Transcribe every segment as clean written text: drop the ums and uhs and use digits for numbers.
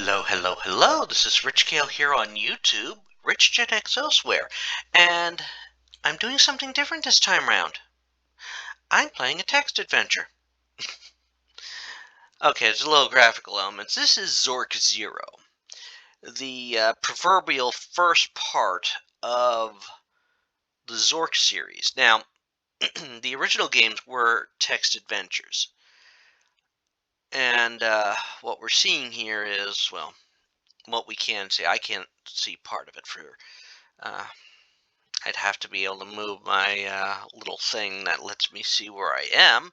Hello, hello, hello. This is Rich Kale here on YouTube, Rich Gen X Elsewhere, and I'm doing something different this time round. I'm playing a text adventure. Okay, there's a little graphical elements. This is Zork Zero, the proverbial first part of the Zork series. Now, the original games were text adventures, and what we're seeing here is, well, what we can see. I can't see part of it for uh, I'd have to be able to move my little thing that lets me see where I am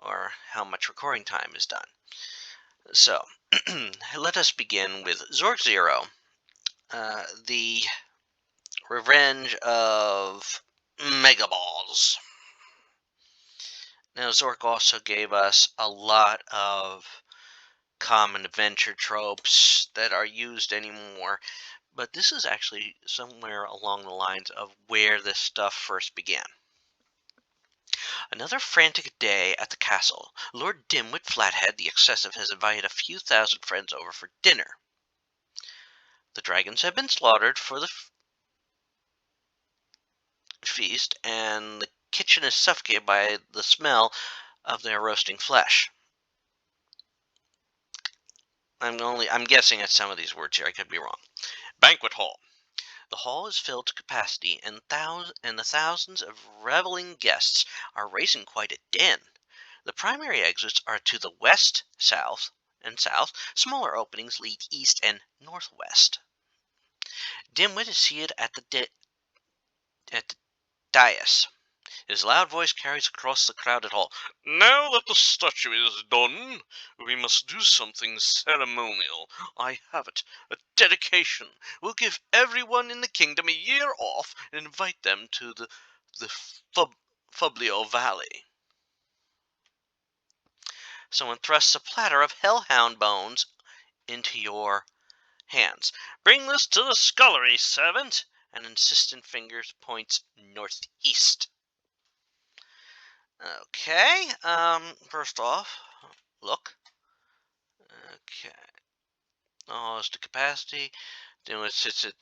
or how much recording time is done. So, let us begin with Zork Zero, the revenge of Megaboz. Now, Zork also gave us a lot of common adventure tropes that are used anymore, but this is actually somewhere along the lines of where this stuff first began. Another frantic day at the castle. Lord Dimwit Flathead the Excessive has invited a few thousand friends over for dinner. The dragons have been slaughtered for the feast, and the kitchen is suffocated by the smell of their roasting flesh. I'm guessing at some of these words here. I could be wrong. Banquet Hall. The hall is filled to capacity, and the thousands of reveling guests are raising quite a din. The primary exits are to the west, south, and south. Smaller openings lead east and northwest. Dimwit is seated at the dais. His loud voice carries across the crowded hall. Now that the statue is done, we must do something ceremonial. I have it. A dedication. We'll give everyone in the kingdom a year off and invite them to the Fublio Valley. Someone thrusts a platter of hellhound bones into your hands. Bring this to the scullery, servant. An insistent finger points northeast. Okay, first off, look. Okay. Oh, it's the capacity. Then it sits at...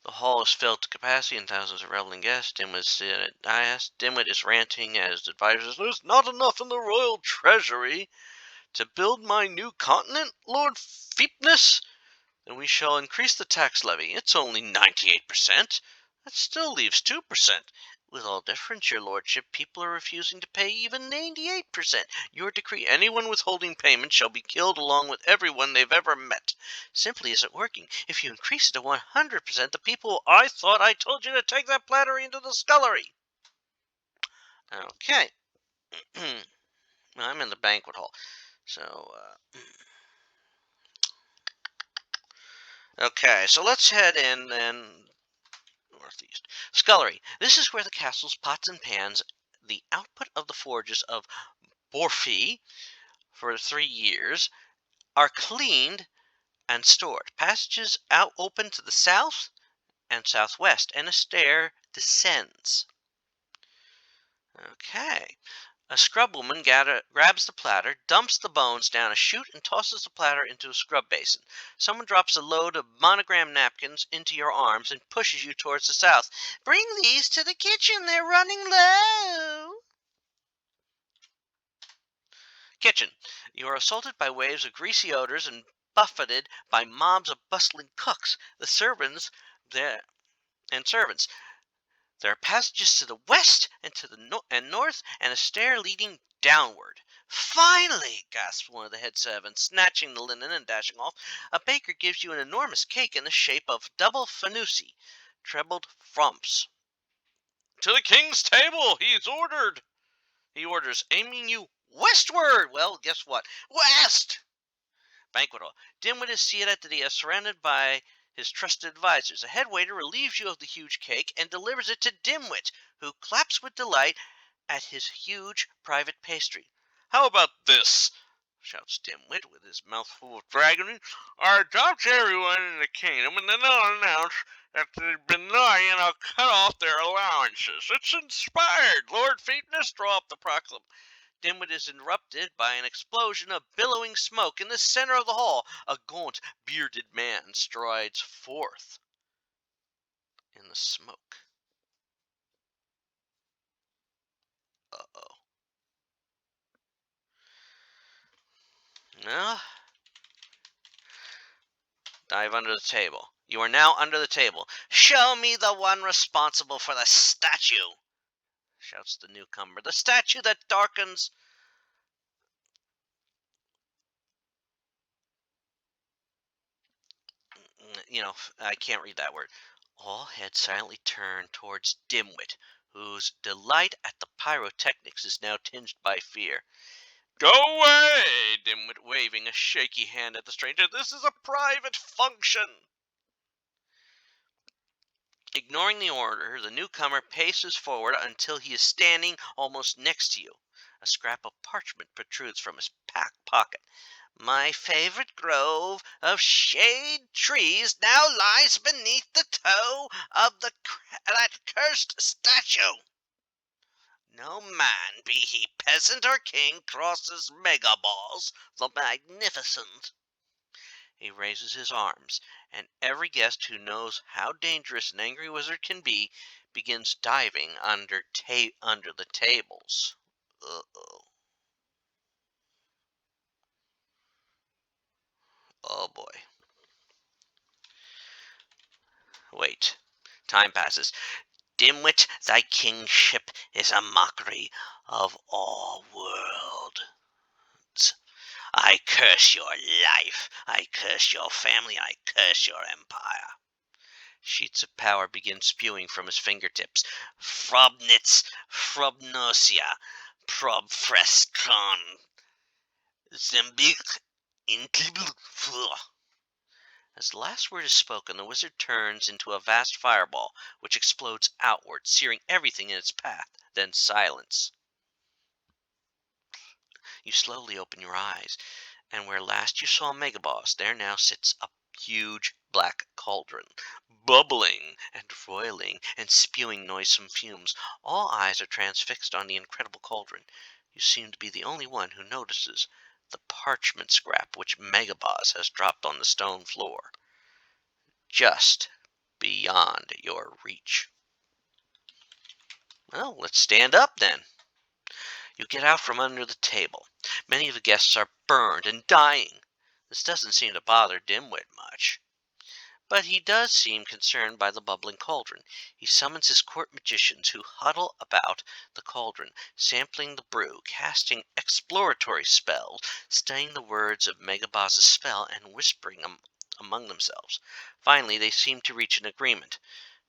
The hall is filled to capacity and thousands of reveling guests. Dimwit is sitting at dais. Dimwit is ranting at his advisors. There's not enough in the royal treasury to build my new continent, Lord Feepness. Then we shall increase the tax levy. It's only 98%. That still leaves 2%. With all deference, your lordship, people are refusing to pay even 98%. Your decree, anyone withholding payment shall be killed along with everyone they've ever met. Simply isn't working. If you increase it to 100%, the people... I thought I told you to take that platter into the scullery. Okay. I'm in the banquet hall. So, okay, so let's head in then northeast. Scullery. This is where the castle's pots and pans, the output of the forges of Borfi for 3 years, are cleaned and stored. Passages out open to the south and southwest, and a stair descends. Okay. A scrub woman grabs the platter, dumps the bones down a chute, and tosses the platter into a scrub basin. Someone drops a load of monogram napkins into your arms and pushes you towards the south. Bring these to the kitchen. They're running low. Kitchen. You are assaulted by waves of greasy odors and buffeted by mobs of bustling cooks. The servants there and servants. There are passages to the west and to the north, and a stair leading downward. Finally, gasped one of the head servants, snatching the linen and dashing off. A baker gives you an enormous cake in the shape of double fanusi, trebled frumps. To the king's table, he orders, aiming you westward. Well, guess what? West! Banquet hall. Dimwit is seated at the dais, surrounded by his trusted advisors. A head waiter relieves you of the huge cake and delivers it to Dimwit, who claps with delight at his huge private pastry. How about this? Shouts Dimwit with his mouth full of dragonery. I adopt everyone in the kingdom, and then I'll announce that they've been naughty, and I'll cut off their allowances. It's inspired. Lord Feepness, draw up the proclamation. Dimwit is interrupted by an explosion of billowing smoke in the center of the hall. A gaunt, bearded man strides forth in the smoke. Uh-oh. Well, dive under the table. You are now under the table. Show me the one responsible for the statue, shouts the newcomer. The statue that darkens. I can't read that word. All heads silently turn towards Dimwit, whose delight at the pyrotechnics is now tinged by fear. Go away! Dimwit waving a shaky hand at the stranger. This is a private function. Ignoring the order, the newcomer paces forward until he is standing almost next to you. A scrap of parchment protrudes from his pocket. My favorite grove of shade trees now lies beneath the toe of that cursed statue. No man, be he peasant or king, crosses Megaboz the Magnificent. He raises his arms, and every guest who knows how dangerous an angry wizard can be begins diving under the tables. Uh-oh. Oh boy. Wait. Time passes. Dimwit, thy kingship is a mockery of all worlds. I curse your life. I curse your family. I curse your empire. Sheets of power begin spewing from his fingertips. Frobnitz, Frobnosia, Probfrescon, Zembik, As the last word is spoken, the wizard turns into a vast fireball, which explodes outward, searing everything in its path. Then silence. You slowly open your eyes, and where last you saw Megaboss, there now sits a huge black cauldron, bubbling and roiling and spewing noisome fumes. All eyes are transfixed on the incredible cauldron. You seem to be the only one who notices the parchment scrap which Megaboss has dropped on the stone floor, just beyond your reach. Well, let's stand up then. You get out from under the table. Many of the guests are burned and dying. This doesn't seem to bother Dimwit much. But he does seem concerned by the bubbling cauldron. He summons his court magicians, who huddle about the cauldron, sampling the brew, casting exploratory spells, studying the words of Megaboz's spell, and whispering among themselves. Finally, they seem to reach an agreement.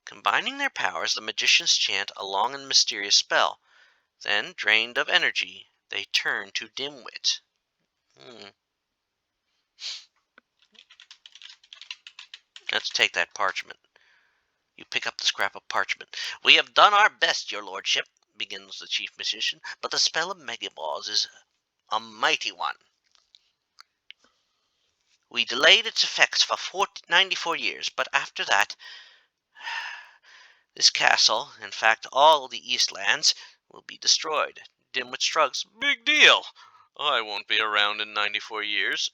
Combining their powers, the magicians chant a long and mysterious spell. Then, drained of energy, they turn to Dimwit. Let's take that parchment. You pick up the scrap of parchment. We have done our best, your lordship, begins the chief magician, but the spell of Megaboz is a mighty one. We delayed its effects for 94 years, but after that, this castle, in fact all the Eastlands, will be destroyed. Dimwit shrugs. Big deal. I won't be around in 94 years.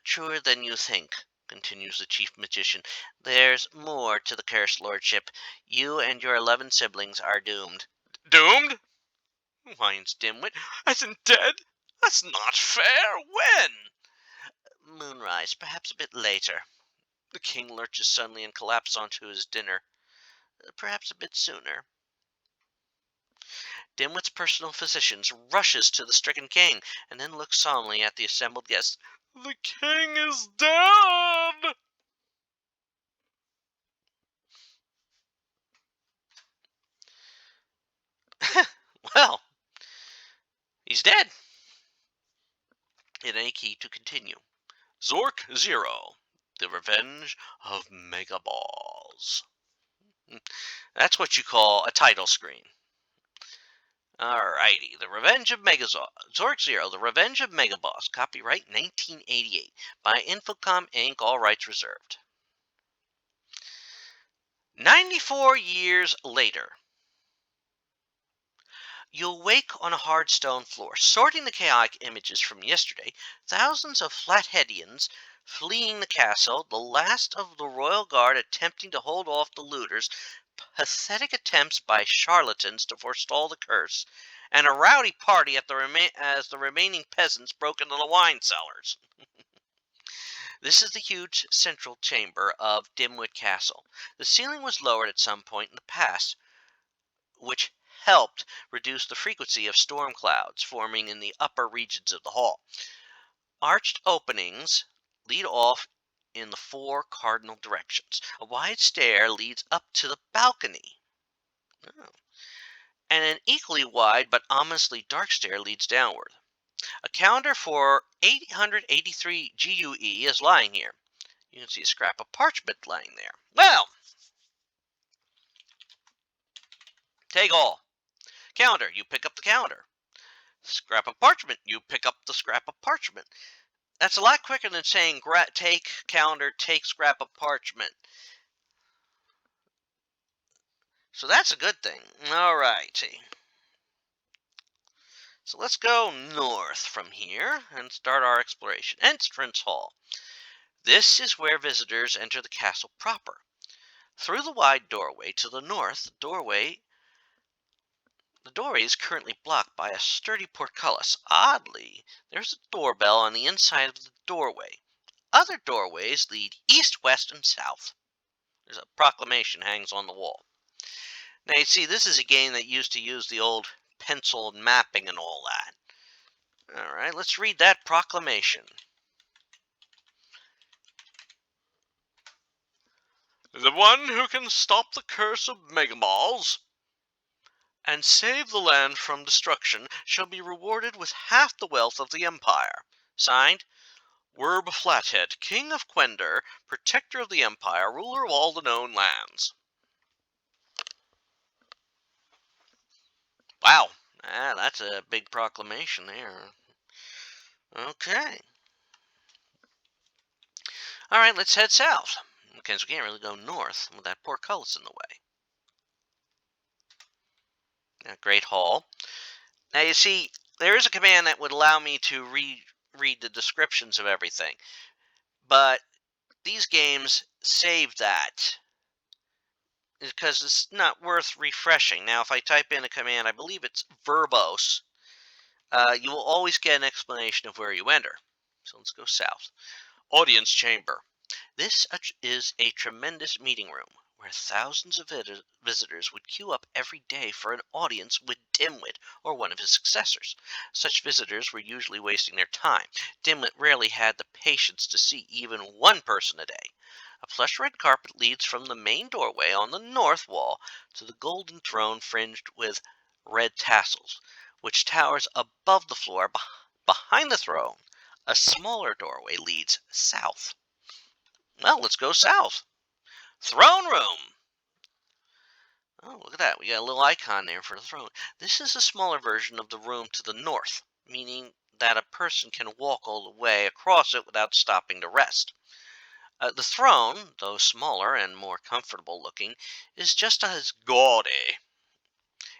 Truer than you think, continues the chief magician. There's more to the curse, lordship. You and your 11 siblings are doomed. Doomed? Whines Dimwit. As in dead? That's not fair. When? Moonrise, perhaps a bit later. The king lurches suddenly and collapses onto his dinner. Perhaps a bit sooner. Dimwit's personal physician rushes to the stricken king, and then looks solemnly at the assembled guests. The king is dead! Well, he's dead. In any key to continue. Zork Zero, The Revenge of Megaboz. That's what you call a title screen. Alrighty, The Revenge of Megaboz. Zork Zero, The Revenge of Megaboz. Copyright 1988 by Infocom Inc. All rights reserved. 94 years later. You awake on a hard stone floor, sorting the chaotic images from yesterday. Thousands of Flatheadians fleeing the castle, the last of the royal guard attempting to hold off the looters, pathetic attempts by charlatans to forestall the curse, and a rowdy party at as the remaining peasants broke into the wine cellars. This is the huge central chamber of Dimwit Castle. The ceiling was lowered at some point in the past, which helped reduce the frequency of storm clouds forming in the upper regions of the hall. Arched openings lead off in the four cardinal directions. A wide stair leads up to the balcony. Oh. And an equally wide but ominously dark stair leads downward. A calendar for 883 GUE is lying here. You can see a scrap of parchment lying there. Well, take all. Calendar, you pick up the calendar. Scrap of parchment, you pick up the scrap of parchment. That's a lot quicker than saying take calendar, take scrap of parchment. So that's a good thing. All right. So let's go north from here and start our exploration. Entrance Hall. This is where visitors enter the castle proper. Through the wide doorway to the north, the doorway is currently blocked by a sturdy portcullis. Oddly, there's a doorbell on the inside of the doorway. Other doorways lead east, west, and south. There's a proclamation hangs on the wall. Now you see, this is a game that used to use the old pencil mapping and all that. All right, let's read that proclamation. The one who can stop the curse of Megaboz and save the land from destruction shall be rewarded with half the wealth of the empire. Signed, Werb Flathead, King of Quender, Protector of the Empire, Ruler of all the known lands. Wow, that's a big proclamation there. Okay. All right, let's head south, because we can't really go north with that portcullis in the way. Great Hall. Now you see, there is a command that would allow me to read the descriptions of everything, but these games save that because it's not worth refreshing. Now, if I type in a command, I believe it's verbose, you will always get an explanation of where you enter. So let's go south. Audience chamber. This is a tremendous meeting room where thousands of visitors would queue up every day for an audience with Dimwit or one of his successors. Such visitors were usually wasting their time. Dimwit rarely had the patience to see even one person a day. A plush red carpet leads from the main doorway on the north wall to the golden throne fringed with red tassels, which towers above the floor. Behind the throne, a smaller doorway leads south. Well, let's go south. Throne room. Oh, look at that. We got a little icon there for the throne. This is a smaller version of the room to the north, meaning that a person can walk all the way across it without stopping to rest. The throne, though smaller and more comfortable looking, is just as gaudy.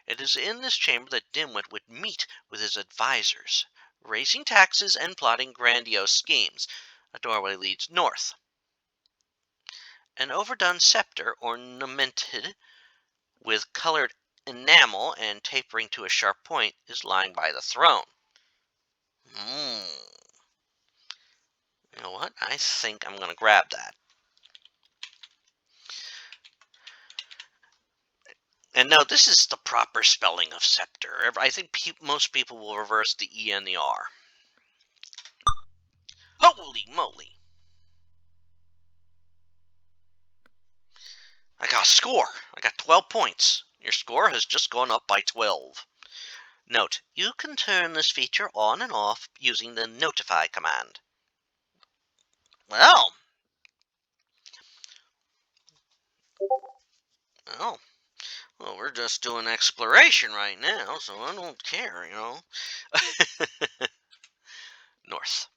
It is in this chamber that Dimwit would meet with his advisors, raising taxes and plotting grandiose schemes. A doorway leads north. An overdone scepter, ornamented with colored enamel and tapering to a sharp point, is lying by the throne. You know what? I think I'm going to grab that. And no, this is the proper spelling of scepter. I think most people will reverse the E and the R. Holy moly! I got a score. I got 12 points. Your score has just gone up by 12. Note, you can turn this feature on and off using the notify command. Well, we're just doing exploration right now, so I don't care, North.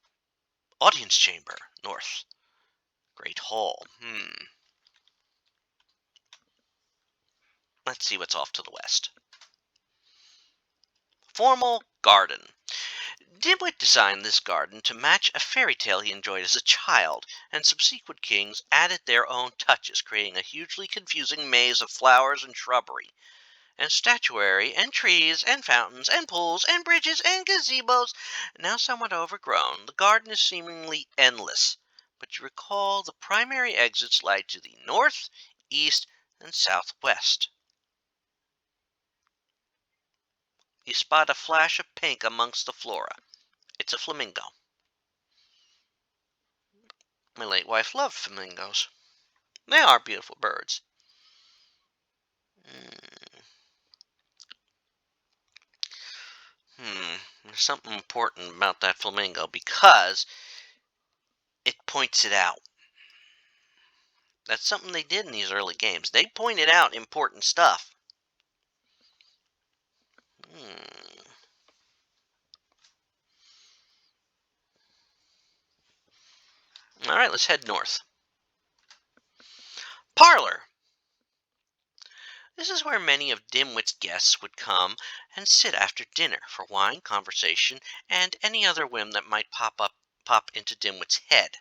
Audience chamber, north. Great Hall. Let's see what's off to the west. Formal garden. Dimwit designed this garden to match a fairy tale he enjoyed as a child, and subsequent kings added their own touches, creating a hugely confusing maze of flowers and shrubbery, and statuary, and trees, and fountains, and pools, and bridges, and gazebos. Now somewhat overgrown, the garden is seemingly endless, but you recall the primary exits lie to the north, east, and southwest. You spot a flash of pink amongst the flora. It's a flamingo. My late wife loved flamingos. They are beautiful birds. Mm, There's something important about that flamingo because it points it out. That's something they did in these early games. They pointed out important stuff. Hmm. All right, let's head north. Parlor. This is where many of Dimwit's guests would come and sit after dinner for wine, conversation, and any other whim that might pop into Dimwit's head.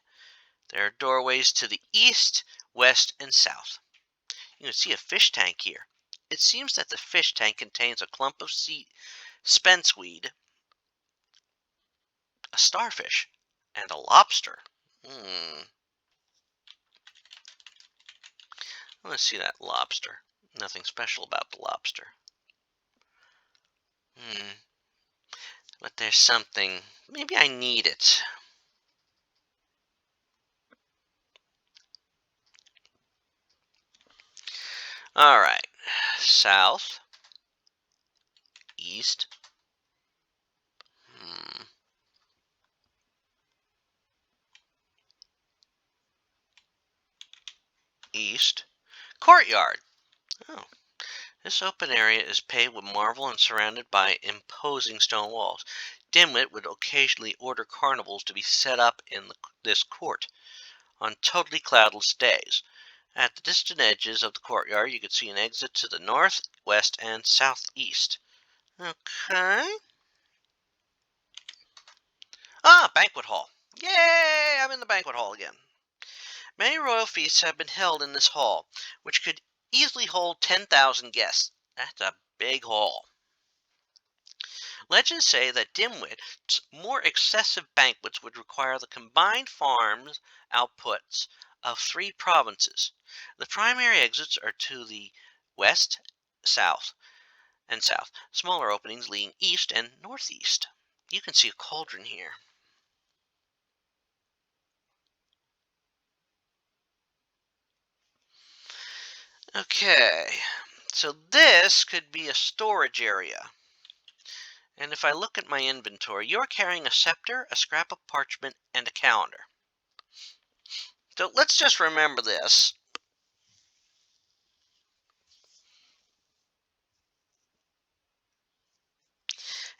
There are doorways to the east, west, and south. You can see a fish tank here. It seems that the fish tank contains a clump of spenceweed, a starfish, and a lobster. Hmm. I want to see that lobster. Nothing special about the lobster. Hmm. But there's something. Maybe I need it. All right. South, east, hmm, east, courtyard. Oh, this open area is paved with marble and surrounded by imposing stone walls. Dimwit would occasionally order carnivals to be set up in this court on totally cloudless days. At the distant edges of the courtyard, you could see an exit to the north, west, and southeast. Okay. Ah, Banquet Hall. Yay! I'm in the Banquet Hall again. Many royal feasts have been held in this hall, which could easily hold 10,000 guests. That's a big hall. Legends say that Dimwit's more excessive banquets would require the combined farms outputs of 3 provinces. The primary exits are to the west, south, and south. Smaller openings leading east and northeast. You can see a cauldron here. Okay, so this could be a storage area. And if I look at my inventory, you're carrying a scepter, a scrap of parchment, and a calendar. So let's just remember this.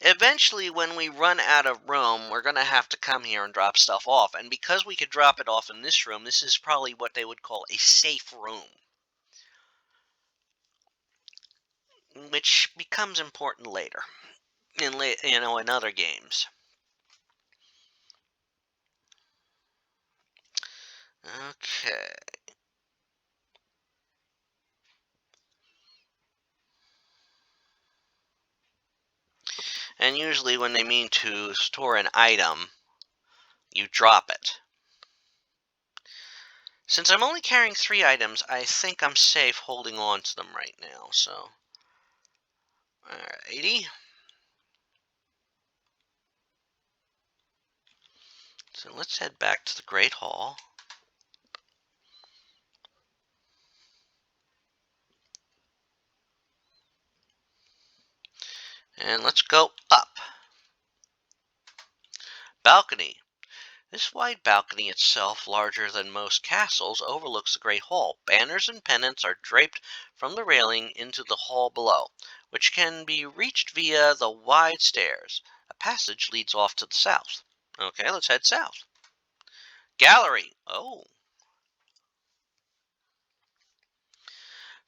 Eventually, when we run out of room, we're going to have to come here and drop stuff off. And because we could drop it off in this room, this is probably what they would call a safe room, which becomes important later in other games. Okay. And usually when they mean to store an item, you drop it. Since I'm only carrying 3 items, I think I'm safe holding on to them right now, so. Alrighty. So let's head back to the Great Hall. And let's go up. Balcony. This wide balcony itself, larger than most castles, overlooks the Great Hall. Banners and pennants are draped from the railing into the hall below, which can be reached via the wide stairs. A passage leads off to the south. Okay, let's head south. Gallery. Oh.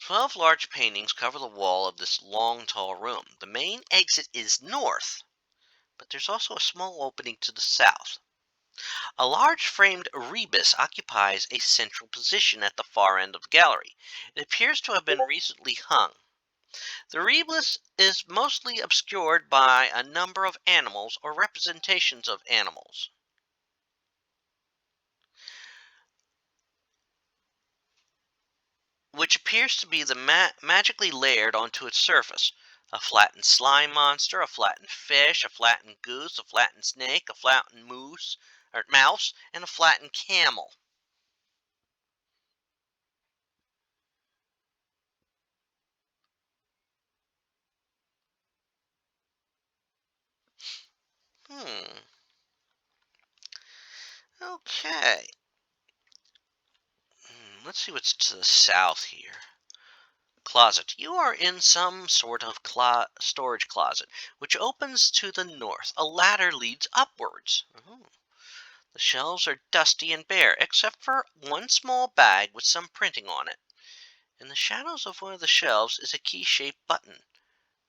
12 large paintings cover the wall of this long, tall room. The main exit is north, but there's also a small opening to the south. A large framed rebus occupies a central position at the far end of the gallery. It appears to have been recently hung. The rebus is mostly obscured by a number of animals or representations of animals, which appears to be magically layered onto its surface. A flattened slime monster, a flattened fish, a flattened goose, a flattened snake, a flattened mouse, and a flattened camel. Hmm. Okay. Let's see what's to the south here. Closet. You are in some sort of storage closet, which opens to the north. A ladder leads upwards. Oh. The shelves are dusty and bare, except for one small bag with some printing on it. In the shadows of one of the shelves is a key-shaped button,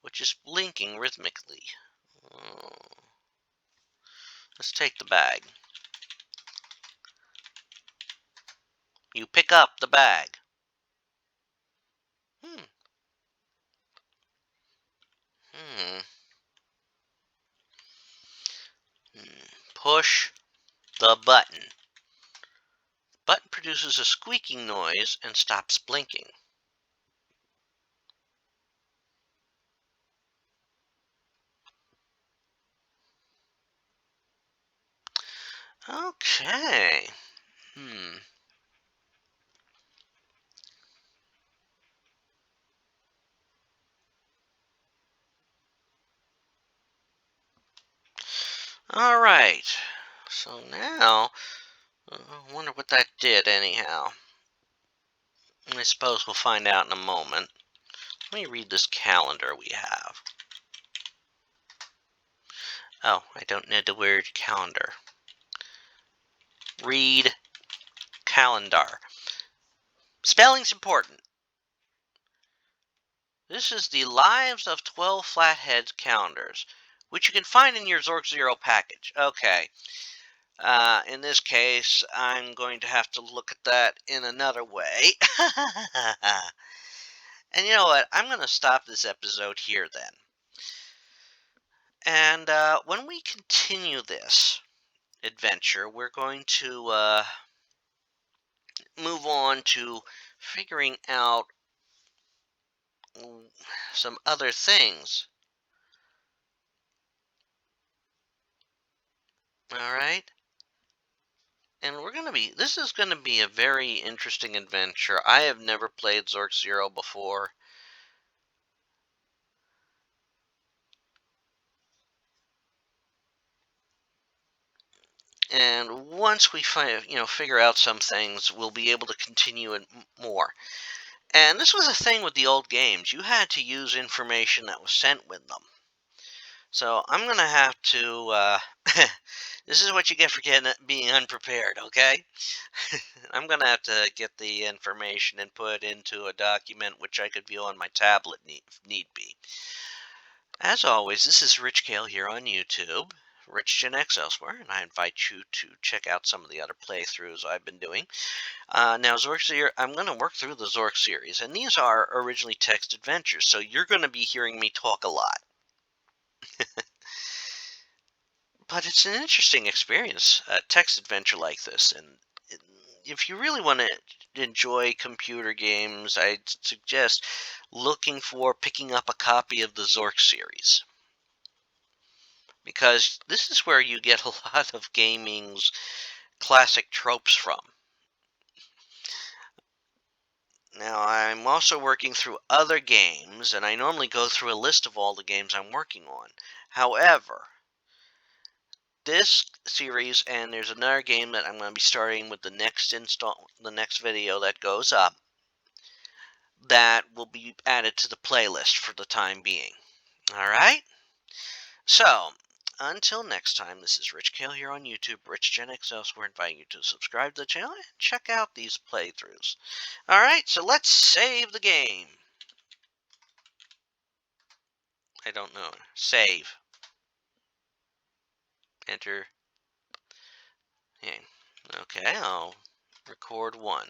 which is blinking rhythmically. Oh. Let's take the bag. You pick up the bag. Hmm. Hmm. Push the button. Button produces a squeaking noise and stops blinking. Okay. Hmm. All right. So now, I wonder what that did anyhow. I suppose we'll find out in a moment. Let me read this calendar we have. Oh, I don't need the word calendar. Read calendar. Spelling's important. This is the Lives of 12 Flatheads calendars, which you can find in your Zork Zero package. Okay. In this case, I'm going to have to look at that in another way. And you know what? I'm going to stop this episode here then. And when we continue this adventure, we're going to move on to figuring out some other things. All right? And this is going to be a very interesting adventure. I have never played Zork Zero before. And once we figure out some things, we'll be able to continue it more. And this was a thing with the old games. You had to use information that was sent with them. So I'm going to have to, this is what you get for being unprepared, okay? I'm going to have to get the information and put it into a document which I could view on my tablet if need be. As always, this is Rich Kale here on YouTube, Rich Gen X elsewhere, and I invite you to check out some of the other playthroughs I've been doing. Now, Zork Series, I'm going to work through the Zork series, and these are originally text adventures, so you're going to be hearing me talk a lot. But it's an interesting experience, a text adventure like this, and if you really want to enjoy computer games, I'd suggest picking up a copy of the Zork series. Because this is where you get a lot of gaming's classic tropes from. Now, I'm also working through other games, and I normally go through a list of all the games I'm working on. However, this series, and there's another game that I'm going to be starting with the next video that goes up, that will be added to the playlist for the time being. All right? So, until next time, this is Rich Kale here on YouTube, Rich Gen X elsewhere, inviting you to subscribe to the channel and check out these playthroughs. Alright, so let's save the game. I don't know. Save. Enter. Okay, I'll record one.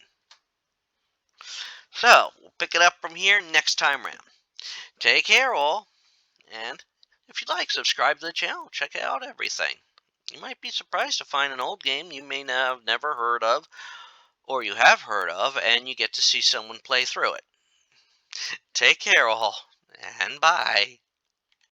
So, we'll pick it up from here next time round. Take care, all. And if you'd like, subscribe to the channel. Check out everything. You might be surprised to find an old game you may have never heard of, or you have heard of, and you get to see someone play through it. Take care, all, and bye.